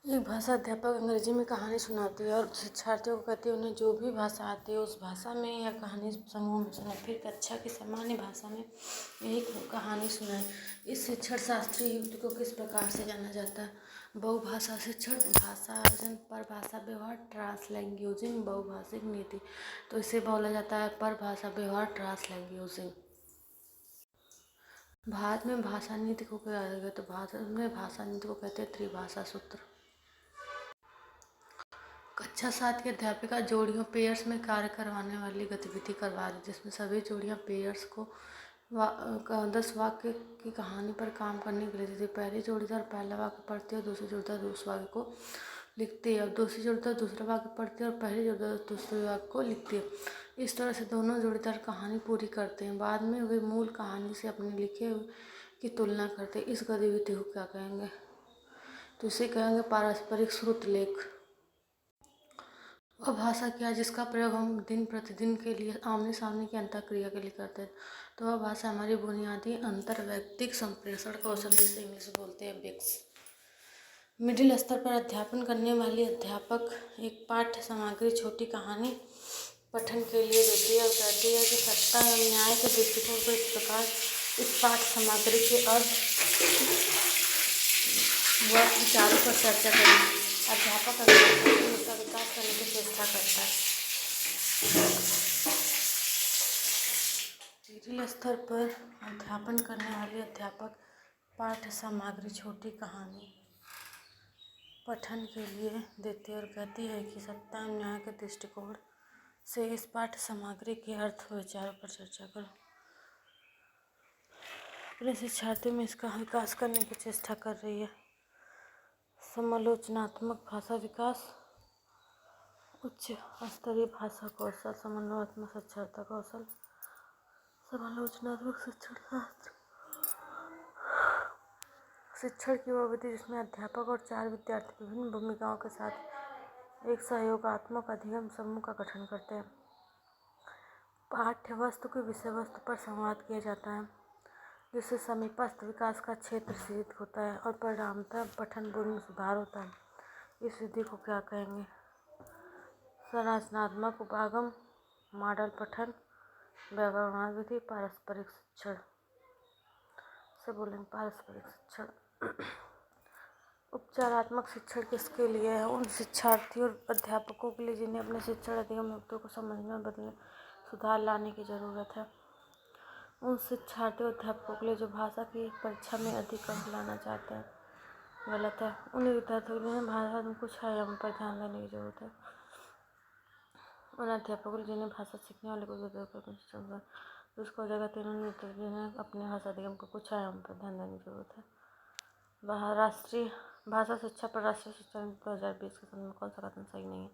एक भाषा अध्यापक अंग्रेजी में कहानी सुनाती है और शिक्षार्थियों को कहती है उन्हें जो भी भाषा आती है उस भाषा में या कहानी समूह में सुनाए। फिर कक्षा की सामान्य भाषा में एक कहानी सुनाए। इस शिक्षण शास्त्रीय युक्ति को किस प्रकार से जाना जाता है? बहुभाषा शिक्षण, भाषा अर्जन, परभाषा व्यवहार, ट्रांसलैंग्वेजिंग, बहुभाषिक नीति। तो इसे बोला जाता है परभाषा व्यवहार, ट्रांसलैंग्वेजिंग। भारत में भाषा नीति को क्या कहा? तो भारत में भाषा नीति को कहते हैं त्रिभाषा सूत्र। कक्षा 7 की अध्यापिका जोड़ियों पेयर्स में कार्य करवाने वाली गतिविधि करवा रही, जिसमें सभी जोड़ियां पेयर्स को 10 वाक्य की कहानी पर काम करने के लिए देती। पहली जोड़ीदार पहला वाक्य पढ़ती है और दूसरी जोड़ीदार दूसरे वाक्य को लिखती है और दूसरी जोड़ीदार दूसरा वाक्य पढ़ती है और पहली जोड़ीदार दूसरे वाक्य को लिखती है। इस तरह से दोनों जोड़ीदार कहानी पूरी करते हैं। बाद में वे मूल कहानी से अपने लिखे हुए की तुलना करते हैं। इस गतिविधि को क्या कहेंगे? तो इसे कहेंगे पारस्परिक श्रुत लेख। वह भाषा क्या है जिसका प्रयोग हम दिन प्रतिदिन के लिए आमने सामने की अंतःक्रिया के लिए करते हैं? तो वह भाषा हमारी बुनियादी अंतर्वैयक्तिक संप्रेषण कौशल, जिसे इंग्लिश बोलते हैं बिक्स। मिडिल स्तर पर अध्यापन करने वाली अध्यापक एक पाठ्य सामग्री छोटी कहानी पठन के लिए देती है और कहती है कि सत्ता एवं न्याय के दृष्टिकोण को इस प्रकार इस पाठ्य सामग्री के अर्थ व विचारों पर चर्चा करें। अध्यापक उसका विकास करने की चेष्टा करता है। मिडिल स्तर पर अध्यापन करने वाली अध्यापक पाठ्य सामग्री छोटी कहानी पठन के लिए देती है और कहती है कि सत्ता एवं न्याय के दृष्टिकोण से इस पाठ्य सामग्री के अर्थ व विचारों पर चर्चा करो। अपने शिक्षार्थियों में इसका विकास करने की चेष्टा कर रही है। समालोचनात्मक भाषा विकास, उच्च स्तरीय भाषा कौशल, समन्वयात्मक साक्षरता कौशल, समालोचनात्मक शिक्षण शास्त्र। शिक्षण की वह विधि जिसमें अध्यापक और 4 विद्यार्थी विभिन्न भूमिकाओं के साथ एक सहयोगात्मक अधिगम समूह का गठन करते हैं। पाठ्य वस्तु की विषय वस्तु पर संवाद किया जाता है, जिससे समीपस्थ विकास का क्षेत्र सीमित होता है और परिणामतः पठन बुद्धि में सुधार होता है। इस विधि को क्या कहेंगे? संरचनात्मक उपागम, मॉडल पठन, व्याकरणात्मक विधि, पारस्परिक शिक्षण। से बोलेंगे पारस्परिक शिक्षण। उपचारात्मक शिक्षण किसके लिए है? उन शिक्षार्थियों और अध्यापकों के लिए जिन्हें अपने शिक्षण अधिगम युक्तों को समझने और बदलने सुधार लाने की जरूरत है। उन शिक्षार्थियों और अध्यापकों के लिए जो भाषा की परीक्षा में अधिक अंक लाना चाहते हैं। गलत है। उन विद्यार्थियों के लिए भाषा में कुछ आयामों पर ध्यान देने की जरूरत है। उन अध्यापकों जिन्हें भाषा सीखने वाले को उसको जगह जिन्हें अपने भाषा अधिगम को कुछ आयामों पर ध्यान देने की जरूरत है। राष्ट्रीय भाषा शिक्षा पर राष्ट्रीय शिक्षा नीति 2020 के संदर्भ में कौन सा कथन सही नहीं है?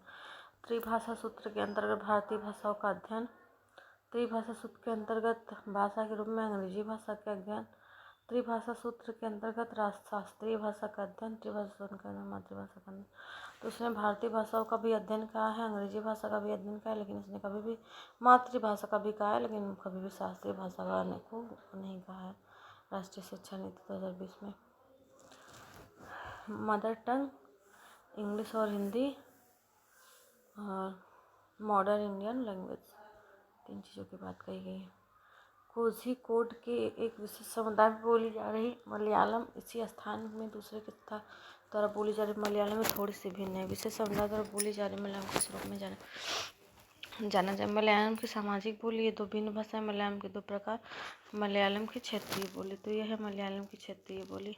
त्रिभाषा सूत्र के अंतर्गत भारतीय भाषाओं का अध्ययन, त्रिभाषा सूत्र के अंतर्गत भाषा के रूप में अंग्रेजी भाषा का अध्ययन, त्रिभाषा सूत्र के अंतर्गत शास्त्रीय भाषा का अध्ययन, त्रिभाषा सूत्र के अंतर्गत मातृभाषा का अध्ययन। तो उसने भारतीय भाषाओं का भी अध्ययन कहा है, अंग्रेजी भाषा का भी अध्ययन कहा है, लेकिन इसने कभी भी मातृभाषा का भी कहा है, लेकिन कभी भी शास्त्रीय भाषा का नहीं कहा है राष्ट्रीय शिक्षा नीति 2020 में। मदर टंग, इंग्लिश और हिंदी और मॉडर्न इंडियन लैंग्वेज, 3 चीज़ों की बात कही गई है। कोझिकोड के एक विशेष समुदाय में बोली जा रही मलयालम इसी स्थान में दूसरे के द्वारा बोली जा रही मलयालम में थोड़ी सी भिन्न है। विशेष समुदाय द्वारा बोली जा रही मलयालम किस रूप में जाना जाए? मलयालम की सामाजिक बोली, ये 2 भिन्न भाषाएं, मलयालम के 2 प्रकार, मलयालम की क्षेत्रीय बोली। तो यह है मलयालम की क्षेत्रीय बोली।